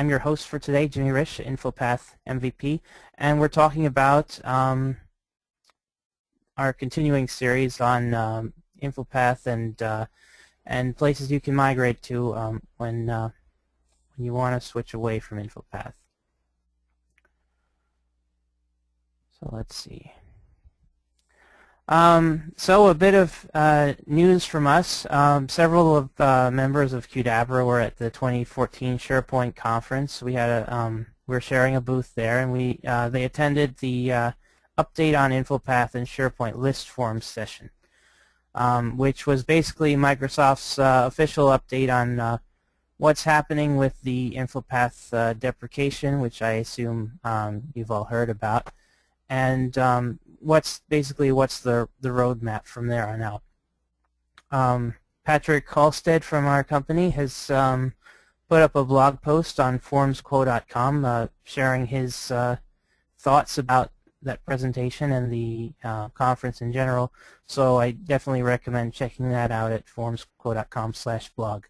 I'm your host for today, Jimmy Rich, InfoPath MVP, and we're talking about our continuing series on InfoPath and places you can migrate to when you want to switch away from InfoPath. So let's see. So a bit of news from us. Several of members of Qdabra were at the 2014 SharePoint conference. We had we're sharing a booth there, and they attended the update on InfoPath and SharePoint list forms session, which was basically Microsoft's official update on what's happening with the InfoPath deprecation, which I assume you've all heard about, and what's the roadmap from there on out. Patrick Halstead from our company has put up a blog post on formsquo.com sharing his thoughts about that presentation and the conference in general, so I definitely recommend checking that out at formsquo.com/blog.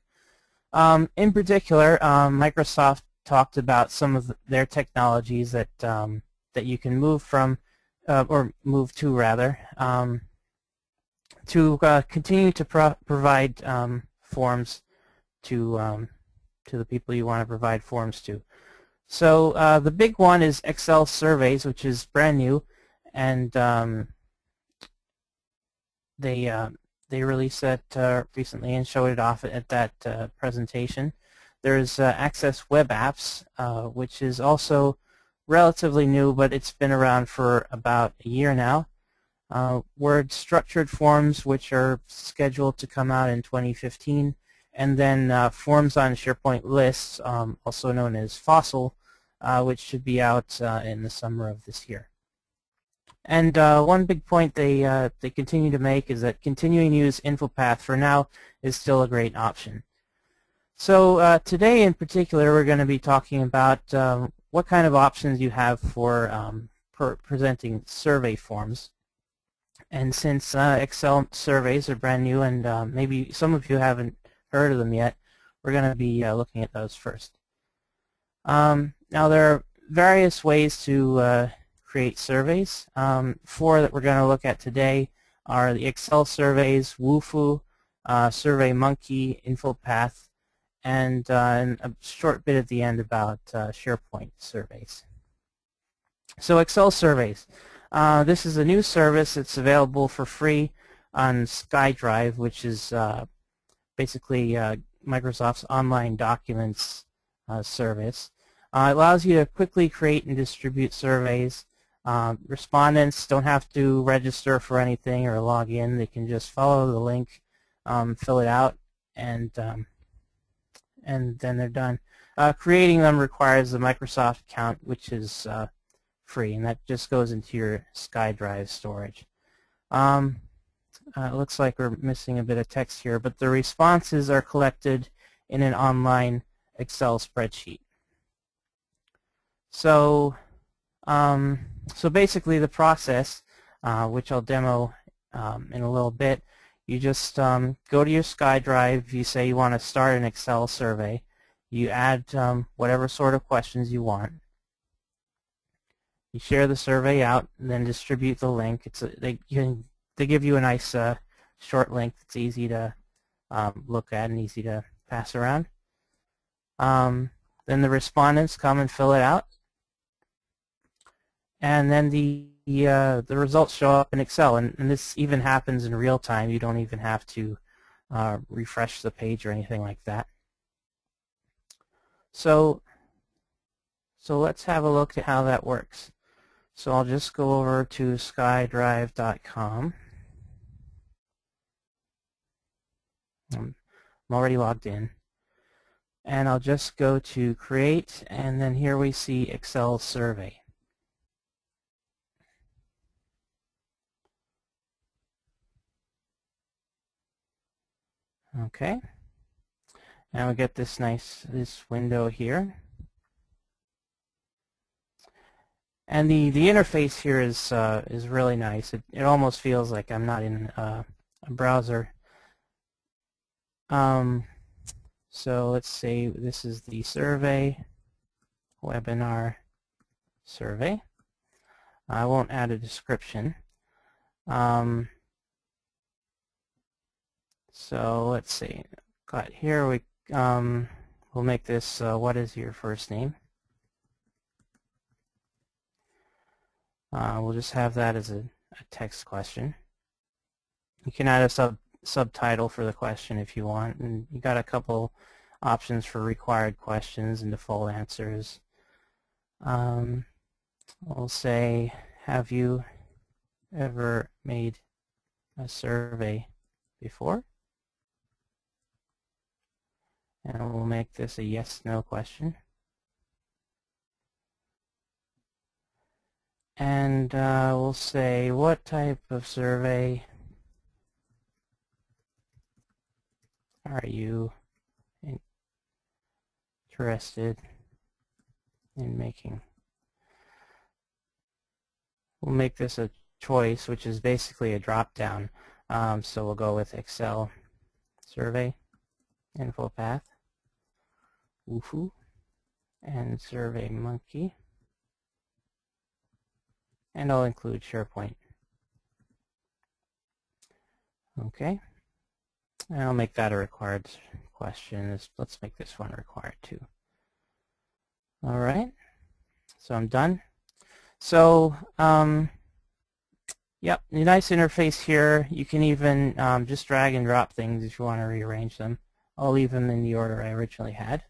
In particular, Microsoft talked about some of their technologies that you can move from or move to rather, to continue to provide forms to the people you want to provide forms to. So the big one is Excel Surveys, which is brand new, and they released that recently and showed it off at that presentation. There's Access Web Apps, which is also relatively new, but it's been around for about a year now. Word structured forms, which are scheduled to come out in 2015, and then forms on SharePoint lists, also known as Fossil, which should be out in the summer of this year. And one big point they continue to make is that continuing to use InfoPath for now is still a great option. So today in particular we're going to be talking about what kind of options you have for presenting survey forms. And since Excel surveys are brand new and maybe some of you haven't heard of them yet, we're going to be looking at those first. Now there are various ways to create surveys. Four that we're going to look at today are the Excel surveys, Wufoo, SurveyMonkey, InfoPath, and a short bit at the end about SharePoint surveys. So Excel surveys. This is a new service. It's available for free on SkyDrive, which is basically Microsoft's online documents service. It allows you to quickly create and distribute surveys. Respondents don't have to register for anything or log in. They can just follow the link, fill it out, and then they're done. Creating them requires the Microsoft account, which is free, and that just goes into your SkyDrive storage. It looks like we're missing a bit of text here, but the responses are collected in an online Excel spreadsheet. So, so basically the process, which I'll demo in a little bit, you just go to your SkyDrive, you say you want to start an Excel survey, you add whatever sort of questions you want, you share the survey out, and then distribute the link. They give you a nice short link that's easy to look at and easy to pass around. Then the respondents come and fill it out, and then the results show up in Excel, and this even happens in real time. You don't even have to refresh the page or anything like that. So let's have a look at how that works. So I'll just go over to skydrive.com. I'm already logged in. And I'll just go to Create, and then here we see Excel Survey. Okay. Now we get this window here. And the interface here is really nice. It almost feels like I'm not in a browser. So let's say this is the survey. webinar survey. I won't add a description. So let's see. Got here we'll make this what is your first name? We'll just have that as a text question. You can add a subtitle for the question if you want, and you got a couple options for required questions and default answers. We'll say, have you ever made a survey before? And we'll make this a yes/no question. And we'll say, what type of survey are you interested in making? We'll make this a choice, which is basically a drop-down. So we'll go with Excel survey, InfoPath, Woohoo, and SurveyMonkey. And I'll include SharePoint. Okay. And I'll make that a required question. Let's make this one required too. All right. So I'm done. So, yep, a nice interface here. You can even just drag and drop things if you want to rearrange them. I'll leave them in the order I originally had.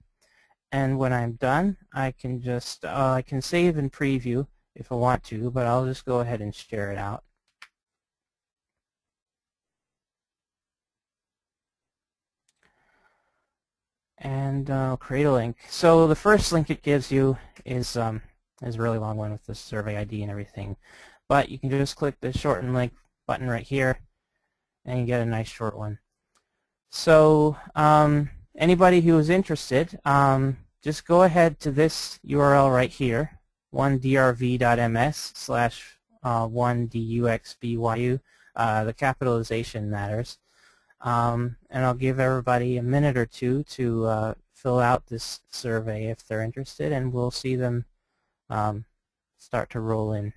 And when I'm done, I can just I can save and preview if I want to, but I'll just go ahead and share it out. And I'll create a link. So the first link it gives you is a really long one with the survey ID and everything. But you can just click the shorten link button right here, and you get a nice short one. So anybody who is interested, just go ahead to this URL right here, 1drv.ms/1duxbyu. The capitalization matters. And I'll give everybody a minute or two to fill out this survey if they're interested, and we'll see them start to roll in.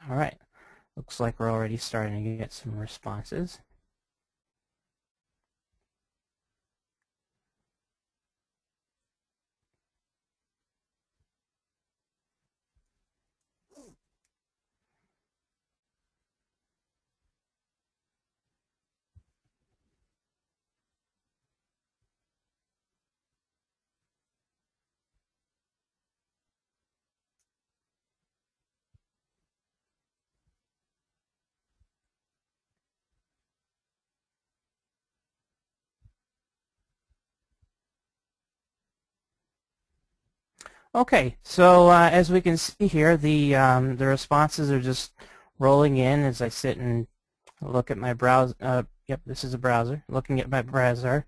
All right, looks like we're already starting to get some responses. Okay, so as we can see here, the responses are just rolling in as I sit and look at my browser. Yep, this is a browser. Looking at my browser.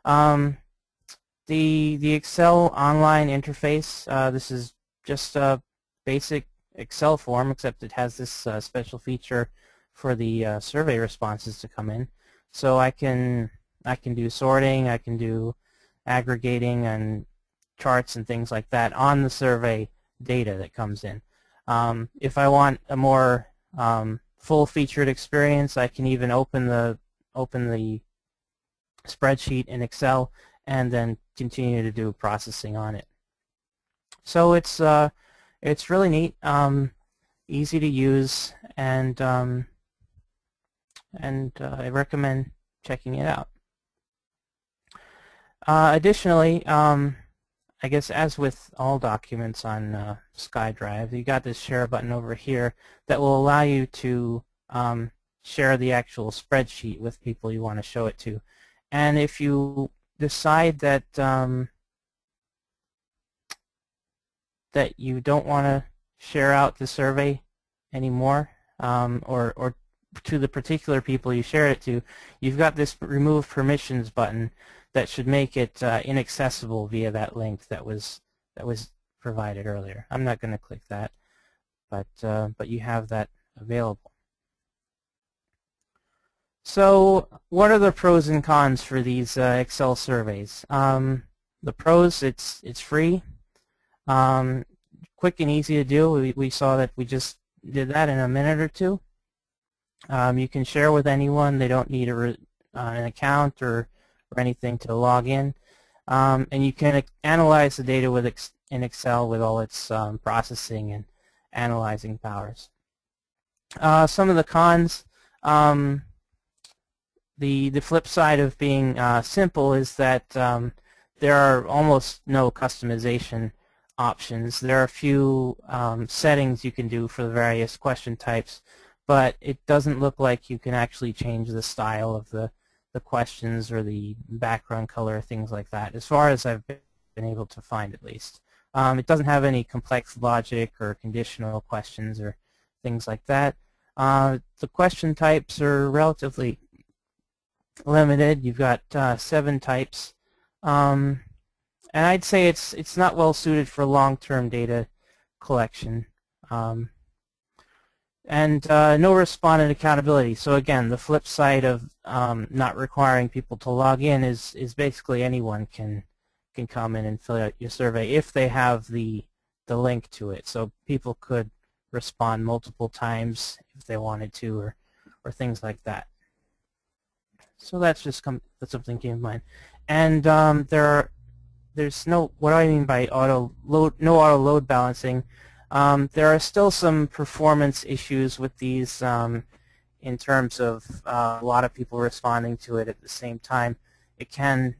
The Excel online interface. This is just a basic Excel form, except it has this special feature for the survey responses to come in. So I can do sorting. I can do aggregating and charts and things like that on the survey data that comes in. If I want a more full-featured experience, I can even open the spreadsheet in Excel and then continue to do processing on it. So it's really neat, easy to use, and I recommend checking it out. Additionally, I guess as with all documents on SkyDrive, you got this share button over here that will allow you to share the actual spreadsheet with people you want to show it to. And if you decide that that you don't want to share out the survey anymore, or to the particular people you share it to, you've got this remove permissions button that should make it inaccessible via that link that was provided earlier. I'm not going to click that, but you have that available. So what are the pros and cons for these Excel surveys? The pros, it's free, quick and easy to do. We saw that we just did that in a minute or two. You can share with anyone. They don't need an account or anything to log in. And you can analyze the data in Excel with all its processing and analyzing powers. Some of the cons, the flip side of being simple is that there are almost no customization options. There are a few settings you can do for the various question types, but it doesn't look like you can actually change the style of the questions or the background color, things like that, as far as I've been able to find at least. It doesn't have any complex logic or conditional questions or things like that. The question types are relatively limited. You've got 7 types. And I'd say it's not well suited for long-term data collection. And no respondent accountability. So again, the flip side of not requiring people to log in is basically anyone can come in and fill out your survey if they have the link to it. So people could respond multiple times if they wanted to, or things like that. So that's just that's something came to mind. And there's no, what do I mean by no auto load balancing? There are still some performance issues with these in terms of a lot of people responding to it at the same time. It can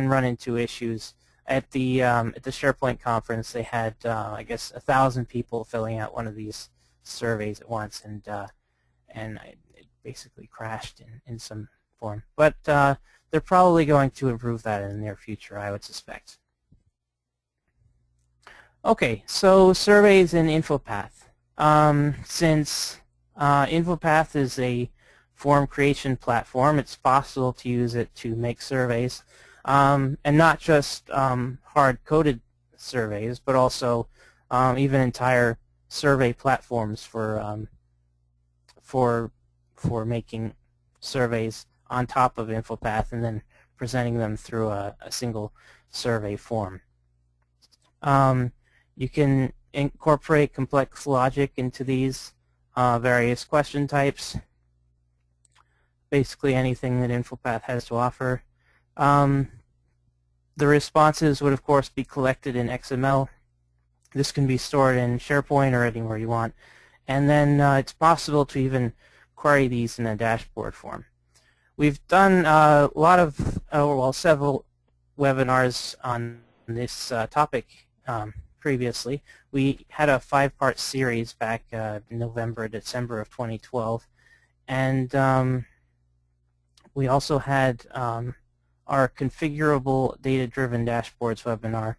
run into issues. At the SharePoint conference, they had I guess 1,000 people filling out one of these surveys at once, and it basically crashed in some form. But they're probably going to improve that in the near future, I would suspect. Okay, so surveys in InfoPath. Since InfoPath is a form creation platform, it's possible to use it to make surveys, and not just hard-coded surveys, but also even entire survey platforms for making surveys on top of InfoPath and then presenting them through a single survey form. You can incorporate complex logic into these various question types, basically anything that InfoPath has to offer. The responses would, of course, be collected in XML. This can be stored in SharePoint or anywhere you want. And then it's possible to even query these in a dashboard form. We've done a lot of, several webinars on this topic previously. We had a 5-part series back in November, December of 2012. And we also had our configurable data-driven dashboards webinar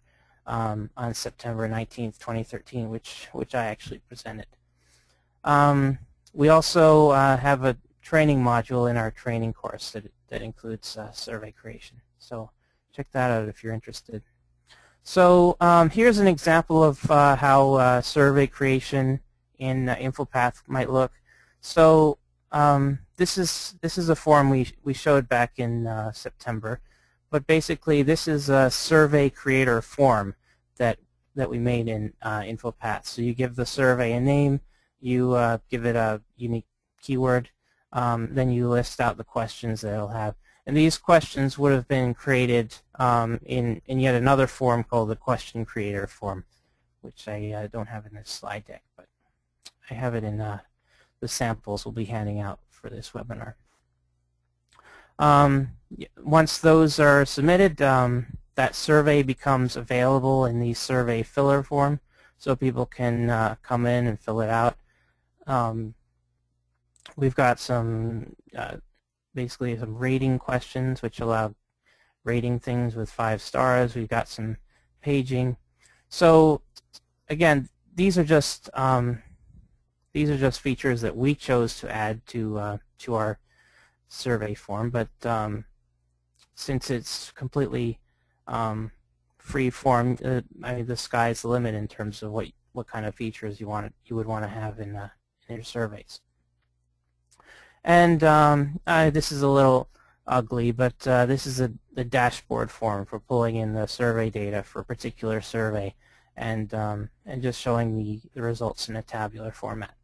on September 19th, 2013, which I actually presented. We also have a training module in our training course that includes survey creation. So check that out if you're interested. So here's an example of how survey creation in InfoPath might look. So this is a form we showed back in September, but basically this is a survey creator form that we made in InfoPath. So you give the survey a name, you give it a unique keyword, then you list out the questions that it'll have. And these questions would have been created in yet another form called the question creator form, which I don't have in this slide deck, but I have it in the samples we'll be handing out for this webinar. Once those are submitted, that survey becomes available in the survey filler form, so people can come in and fill it out. We've got some basically some rating questions which allow rating things with 5 stars. We've got some paging. So again, these are just features that we chose to add to our survey form, but since it's completely free form, I mean, the sky's the limit in terms of what kind of features you would want to have in your surveys. And this is a little ugly, but this is the dashboard form for pulling in the survey data for a particular survey, and just showing the results in a tabular format.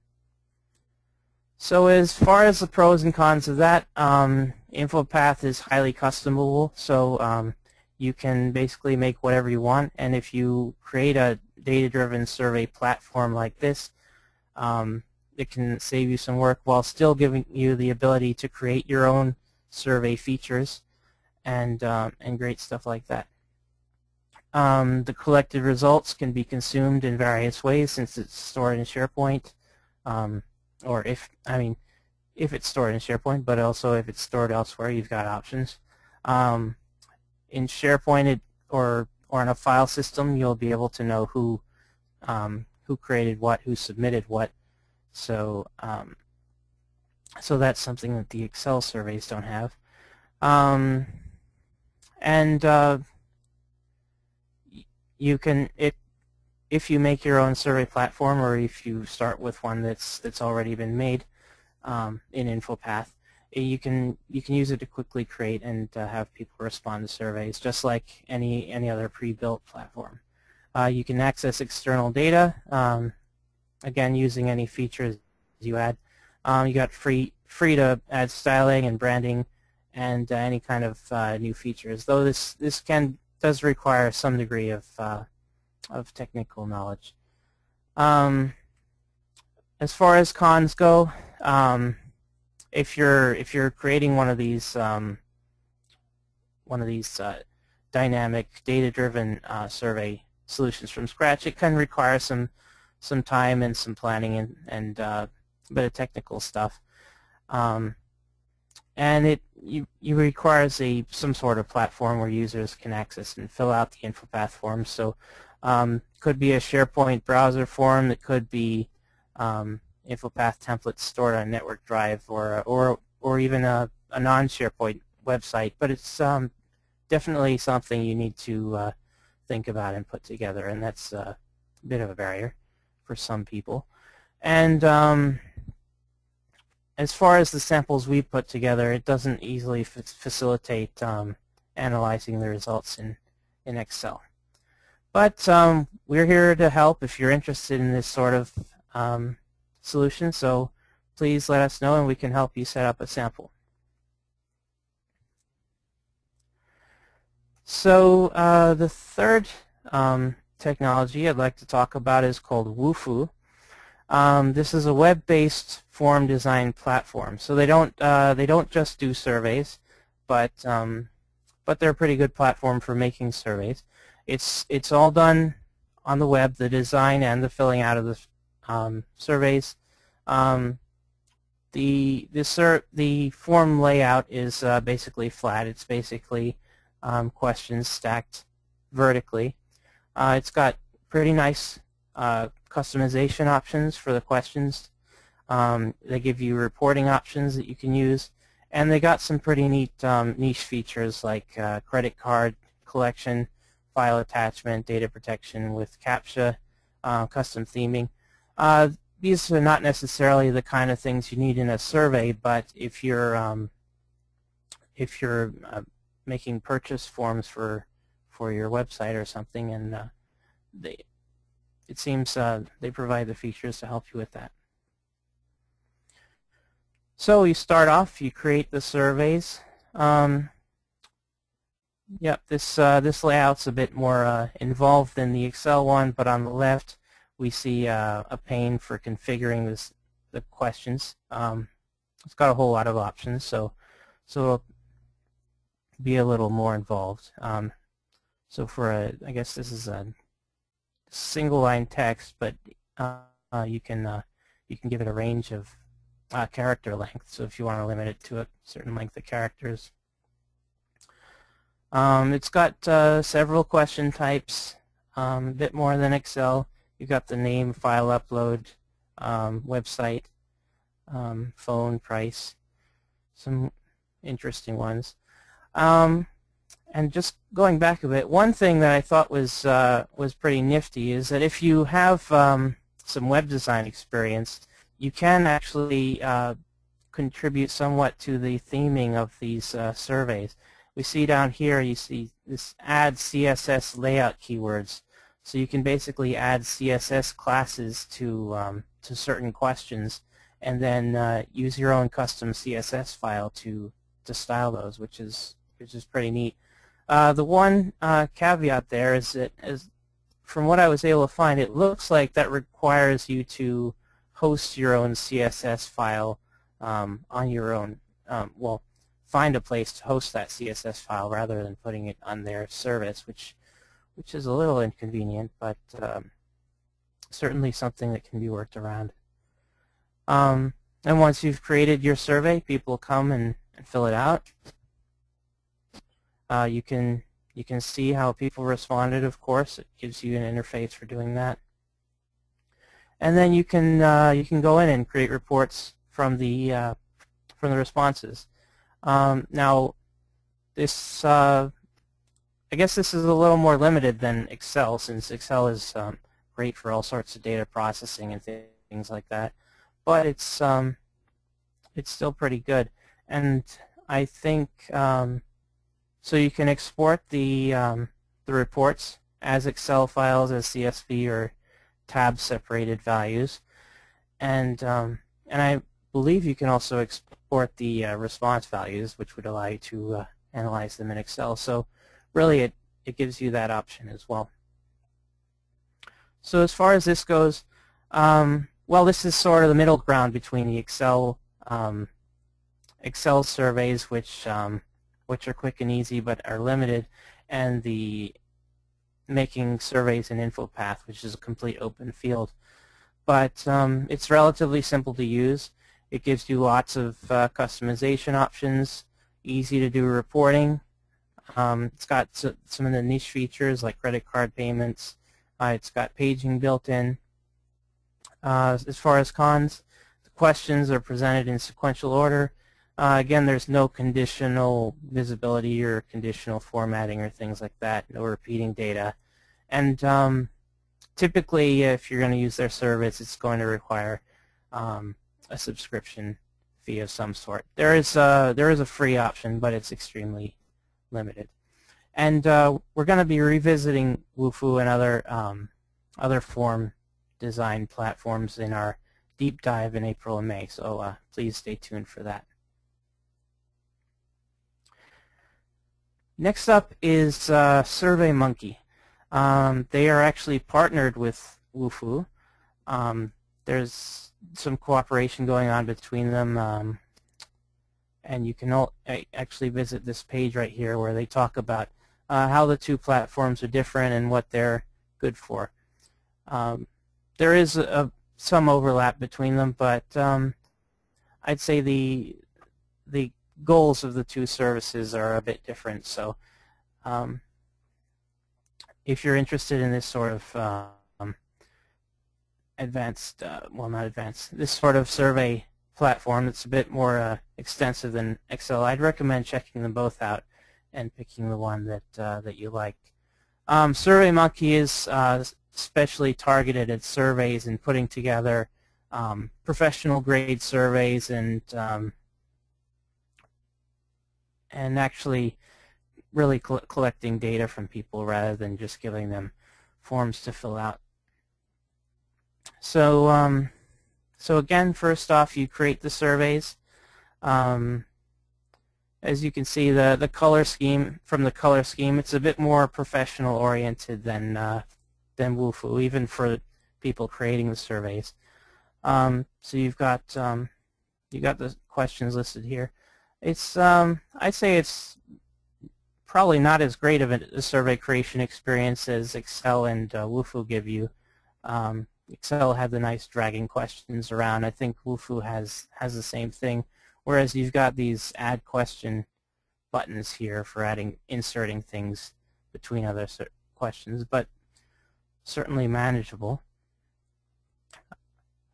So as far as the pros and cons of that, InfoPath is highly customizable, so you can basically make whatever you want, and if you create a data-driven survey platform like this, it can save you some work while still giving you the ability to create your own survey features and great stuff like that. The collected results can be consumed in various ways since it's stored in SharePoint, or if it's stored in SharePoint, but also if it's stored elsewhere, you've got options. In SharePoint or in a file system, you'll be able to know who created what, who submitted what. So so that's something that the Excel surveys don't have. You can, if you make your own survey platform, or if you start with one that's already been made in InfoPath, you can use it to quickly create and have people respond to surveys, just like any other pre-built platform. You can access external data, again using any features you add. You got free to add styling and branding and any kind of new features. Though this does require some degree of technical knowledge. As far as cons go, if you're creating one of these dynamic data-driven survey solutions from scratch, it can require some time and some planning and a bit of technical stuff, and you requires some sort of platform where users can access and fill out the InfoPath forms. So could be a SharePoint browser form, it could be InfoPath templates stored on a network drive, or even a non-SharePoint website, but it's definitely something you need to think about and put together, and that's a bit of a barrier for some people. And as far as the samples we put together, it doesn't easily facilitate analyzing the results in Excel. But we're here to help if you're interested in this sort of solution, so please let us know and we can help you set up a sample. So the third technology I'd like to talk about is called Wufoo. This is a web-based form design platform. So they don't just do surveys, but they're a pretty good platform for making surveys. It's all done on the web, the design and the filling out of the surveys. The form layout is basically flat. It's basically questions stacked vertically. It's got pretty nice customization options for the questions. They give you reporting options that you can use, and they got some pretty neat niche features like credit card collection, file attachment, data protection with CAPTCHA, custom theming. These are not necessarily the kind of things you need in a survey, but if you're making purchase forms for your website or something, and it seems they provide the features to help you with that. So you start off, you create the surveys. Yep, this layout's a bit more involved than the Excel one, but on the left we see a pane for configuring the questions. It's got a whole lot of options, so it'll be a little more involved. So for I guess this is a single line text, but you can give it a range of character length. So if you want to limit it to a certain length of characters. It's got several question types, a bit more than Excel. You've got the name, file upload, website, phone, price, some interesting ones. And just going back a bit, one thing that I thought was pretty nifty is that if you have some web design experience, you can actually contribute somewhat to the theming of these surveys. We see down here, you see this add CSS layout keywords. So you can basically add CSS classes to certain questions, and then use your own custom CSS file to style those, which is pretty neat. The one caveat there is that, from what I was able to find, it looks like that requires you to host your own CSS file on your own. Well, find a place to host that CSS file rather than putting it on their service, which is a little inconvenient, but certainly something that can be worked around. And once you've created your survey, people come and fill it out. You can see how people responded, of course. It gives you an interface for doing that. And then you can go in and create reports from the responses. Now, this I guess this is a little more limited than Excel, since Excel is great for all sorts of data processing and things like that. But it's still pretty good, and I think so. You can export the reports as Excel files, as CSV or tab separated values, and I believe you can also export the response values, which would allow you to analyze them in Excel. So really, it gives you that option as well. So as far as this goes, well, this is sort of the middle ground between the Excel surveys, which are quick and easy but are limited, and the making surveys in InfoPath, which is a complete open field. But it's relatively simple to use. It gives you lots of customization options, easy to do reporting. It's got some of the niche features like credit card payments. It's got paging built in. As far as cons, the questions are presented in sequential order. Again, there's no conditional visibility or conditional formatting or things like that, no repeating data. And typically, if you're going to use their service, it's going to require a subscription fee of some sort. There is a free option, but it's extremely limited. And we're going to be revisiting Wufoo and other form design platforms in our deep dive in April and May, so please stay tuned for that. Next up is SurveyMonkey. They are actually partnered with Wufoo. There's some cooperation going on between them, and you can actually visit this page right here where they talk about how the two platforms are different and what they're good for. There is some overlap between them, but I'd say the goals of the two services are a bit different. So if you're interested in this sort of advanced, well, not advanced, this sort of survey platform that's a bit more extensive than Excel, I'd recommend checking them both out and picking the one that you like. SurveyMonkey is especially targeted at surveys and putting together professional grade surveys and actually really collecting data from people rather than just giving them forms to fill out. So so again, first off, you create the surveys. As you can see, the color scheme, from the color scheme, it's a bit more professional oriented than Wufoo, even for people creating the surveys. So you've got the questions listed here. It's I'd say it's probably not as great of a survey creation experience as Excel and Wufoo give you. Excel had the nice dragging questions around. I think Wufoo has the same thing, whereas you've got these add question buttons here for inserting things between other questions, but certainly manageable.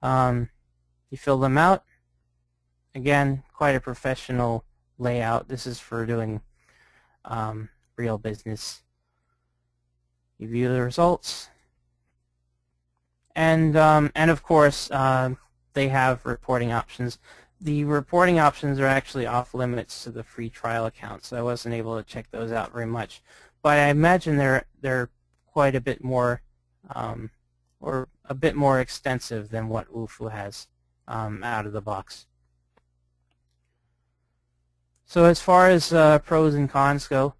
You fill them out. Again, quite a professional layout. This is for doing real business. You view the results, and of course they have reporting options. The reporting options are actually off limits to the free trial account, so I wasn't able to check those out very much. But I imagine they're quite a bit more, or a bit more extensive than what Wufoo has out of the box. So as far as pros and cons go,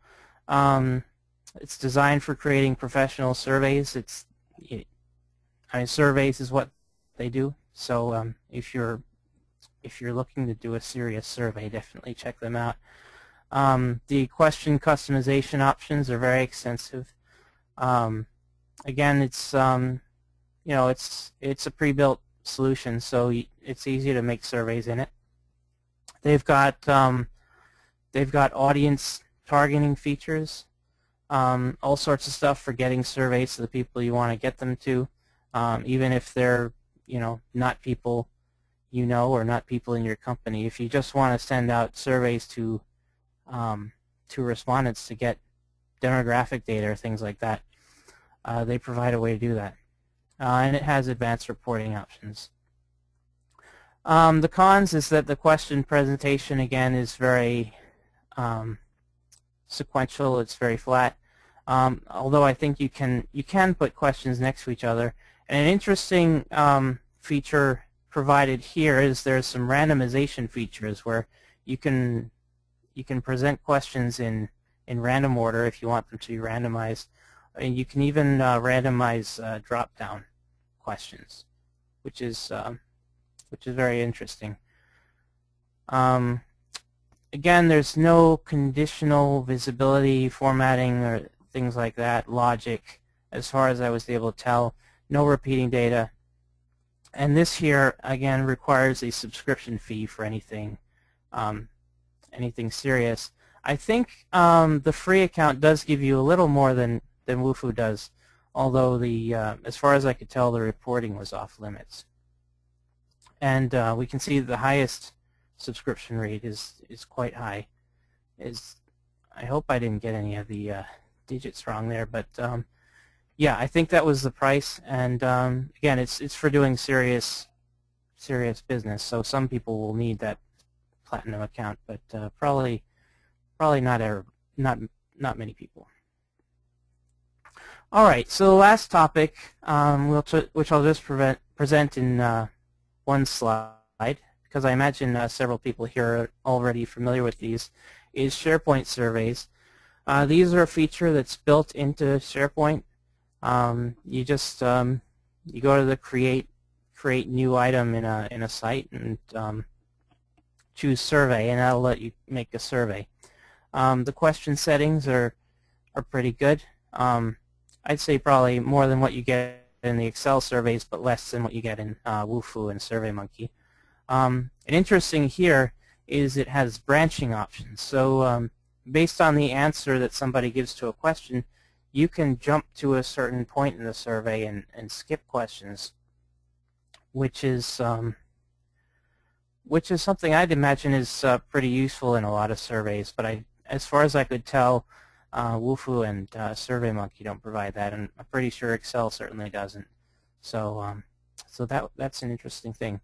it's designed for creating professional surveys. Surveys is what they do. So if you're looking to do a serious survey, definitely check them out. The question customization options are very extensive. Again, it's it's a pre-built solution, so it's easy to make surveys in it. They've got audience targeting features, all sorts of stuff for getting surveys to the people you want to get them to, even if they're not people or not people in your company. If you just want to send out surveys to respondents to get demographic data or things like that, they provide a way to do that. And it has advanced reporting options. The cons is that the question presentation, again, is very sequential. It's very flat. Although I think you can put questions next to each other. And an interesting feature provided here is there's some randomization features where you can present questions in random order if you want them to be randomized, and you can even randomize drop-down questions, which is very interesting. Again, there's no conditional visibility, formatting, or things like that, logic, as far as I was able to tell. No repeating data. And this here, again, requires a subscription fee for anything serious. I think the free account does give you a little more than Wufoo does, although as far as I could tell, the reporting was off limits. And we can see the highest subscription rate is quite high. I hope I didn't get any of the digits wrong there, but yeah, I think that was the price. And again, it's for doing serious business. So some people will need that platinum account, but probably not many people. All right, so the last topic, which I'll just present in one slide, because I imagine several people here are already familiar with these, is SharePoint Surveys. These are a feature that's built into SharePoint. You just you go to the create new item in a site and choose survey, and that'll let you make a survey. The question settings are pretty good. I'd say probably more than what you get in the Excel surveys, but less than what you get in Wufoo and SurveyMonkey. And interesting here is it has branching options. So based on the answer that somebody gives to a question, you can jump to a certain point in the survey and skip questions, which is something I'd imagine is pretty useful in a lot of surveys. But as far as I could tell, Wufoo and SurveyMonkey don't provide that, and I'm pretty sure Excel certainly doesn't. So that's an interesting thing.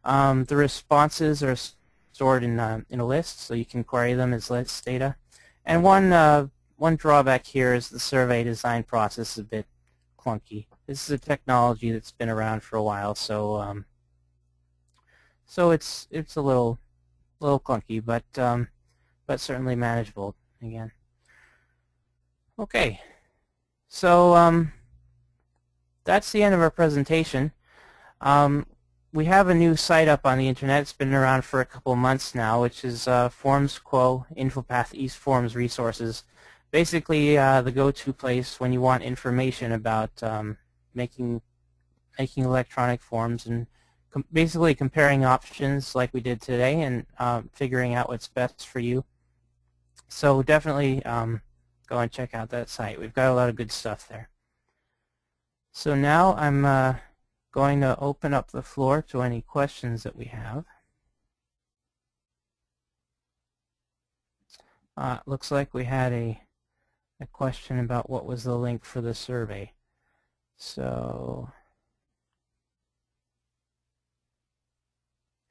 The responses are stored in a list, so you can query them as list data. And one drawback here is the survey design process is a bit clunky. This is a technology that's been around for a while, so it's a little clunky, but certainly manageable again. Okay, so that's the end of our presentation. We have a new site up on the internet. It's been around for a couple months now, which is Forms Quo InfoPath East Forms Resources. Basically, the go-to place when you want information about making electronic forms and basically comparing options like we did today and figuring out what's best for you. So definitely go and check out that site. We've got a lot of good stuff there. So now I'm going to open up the floor to any questions that we have. Looks like we had a a question about what was the link for the survey. So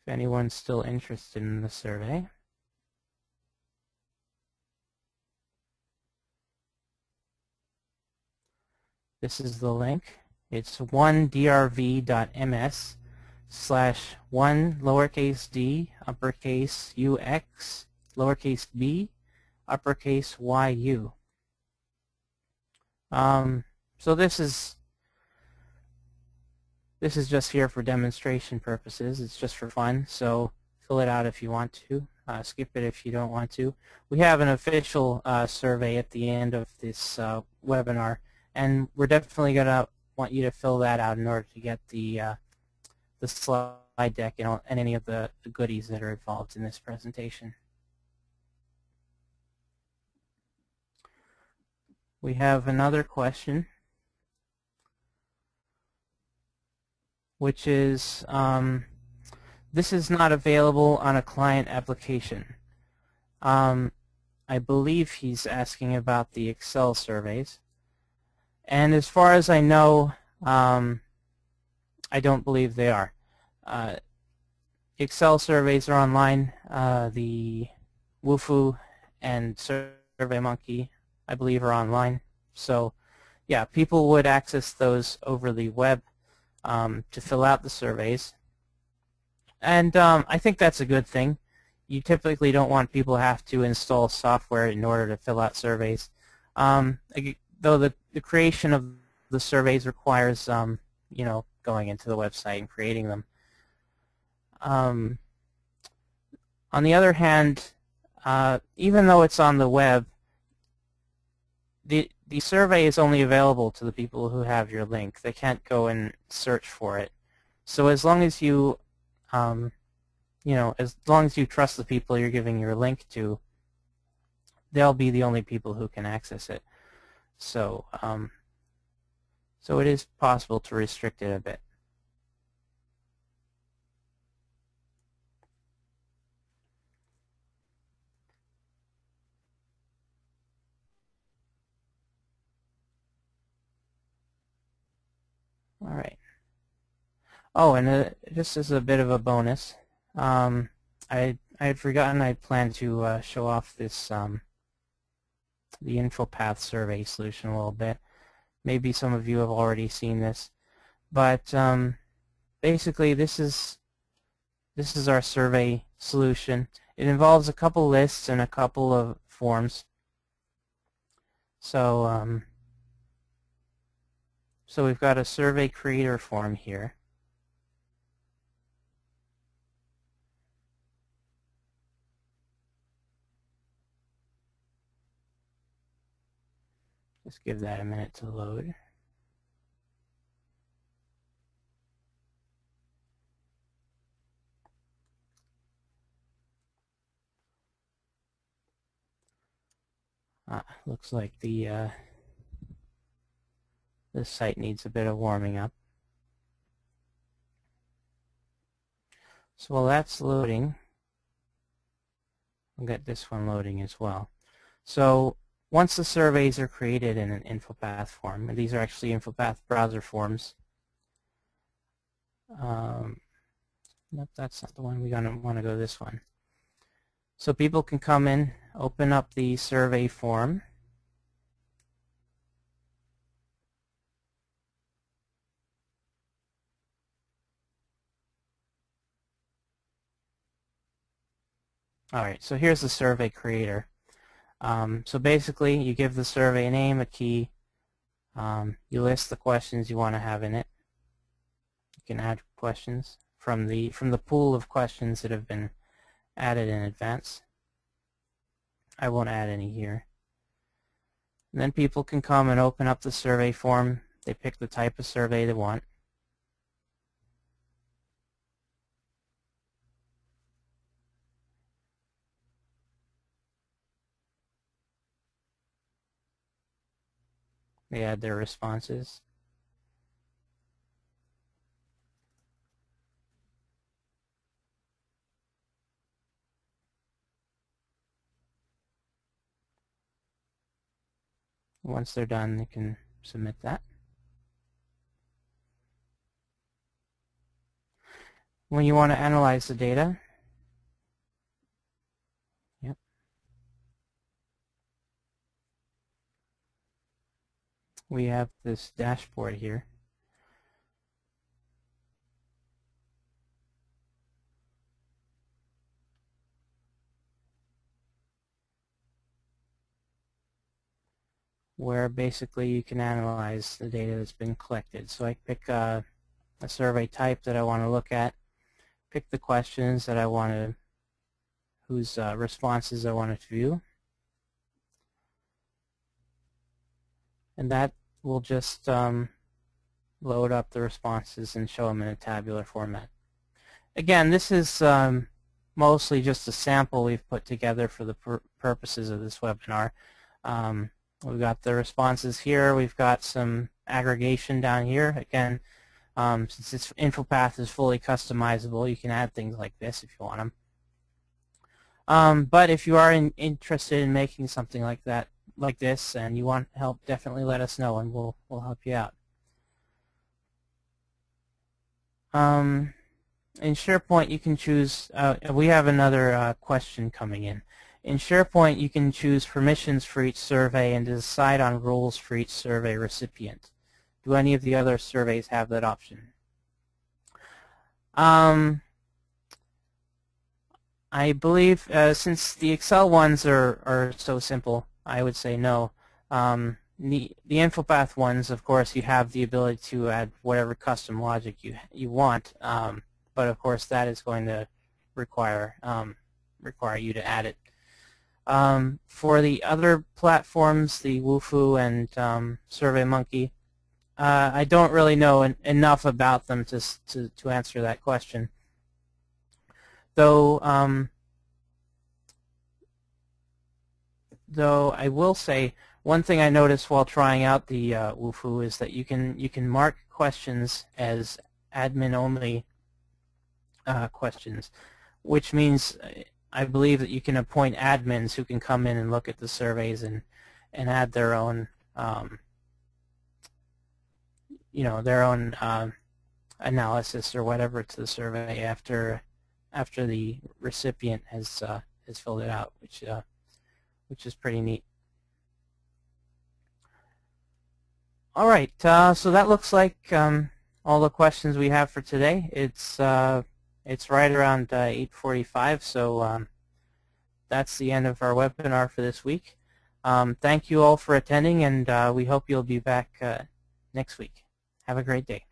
if anyone's still interested in the survey, this is the link. It's 1drv.ms/1 lowercase d uppercase ux lowercase b uppercase yu. So this is just here for demonstration purposes. It's just for fun, so fill it out if you want to. Skip it if you don't want to. We have an official survey at the end of this webinar, and we're definitely going to want you to fill that out in order to get the slide deck and any of the goodies that are involved in this presentation. We have another question, which is, this is not available on a client application. I believe he's asking about the Excel surveys. And as far as I know, I don't believe they are. Excel surveys are online. The Wufoo and SurveyMonkey, I believe, are online. So yeah, people would access those over the web to fill out the surveys. And I think that's a good thing. You typically don't want people to have to install software in order to fill out surveys. Though the creation of the surveys requires you know, going into the website and creating them. On the other hand, even though it's on the web, the survey is only available to the people who have your link. They can't go and search for it. So as long as you you know, as long as you trust the people you're giving your link to, they'll be the only people who can access it. So so it is possible to restrict it a bit. All right. Oh, and just as a bit of a bonus, I had forgotten I planned to show off this the InfoPath survey solution a little bit. Maybe some of you have already seen this, but basically this is our survey solution. It involves a couple lists and a couple of forms. So so we've got a survey creator form here. Just give that a minute to load. Looks like the this site needs a bit of warming up. So while that's loading, we'll get this one loading as well. So once the surveys are created in an InfoPath form, and these are actually InfoPath browser forms. Nope, that's not the one. We're going to want to go this one. So people can come in, open up the survey form. All right, so here's the survey creator. So basically, you give the survey a name, a key. You list the questions you want to have in it. You can add questions from the pool of questions that have been added in advance. I won't add any here. And then people can come and open up the survey form. They pick the type of survey they want. They add their responses. Once they're done, they can submit that. When you want to analyze the data, we have this dashboard here. Where basically you can analyze the data that's been collected. So I pick a survey type that I want to look at, pick the questions that I want to, whose responses I want to view, and that will just load up the responses and show them in a tabular format. Again, this is mostly just a sample we've put together for the purposes of this webinar. We've got the responses here. We've got some aggregation down here. Again, since this InfoPath is fully customizable, you can add things like this if you want them. But if you are interested in making something like that, like this, and you want help, definitely let us know, and we'll help you out. In SharePoint, you can choose. We have another question coming in. In SharePoint, you can choose permissions for each survey and decide on rules for each survey recipient. Do any of the other surveys have that option? I believe since the Excel ones are so simple, I would say no. The InfoPath ones, of course, you have the ability to add whatever custom logic you want, but of course that is going to require you to add it. For the other platforms, the Wufoo and SurveyMonkey, I don't really know enough about them to answer that question. Though I will say one thing I noticed while trying out the Wufoo is that you can mark questions as admin-only questions, which means I believe that you can appoint admins who can come in and look at the surveys and add their own, their own analysis or whatever to the survey after the recipient has filled it out, which is pretty neat. All right, so that looks like all the questions we have for today. It's right around 8:45, so that's the end of our webinar for this week. Thank you all for attending, and we hope you'll be back next week. Have a great day.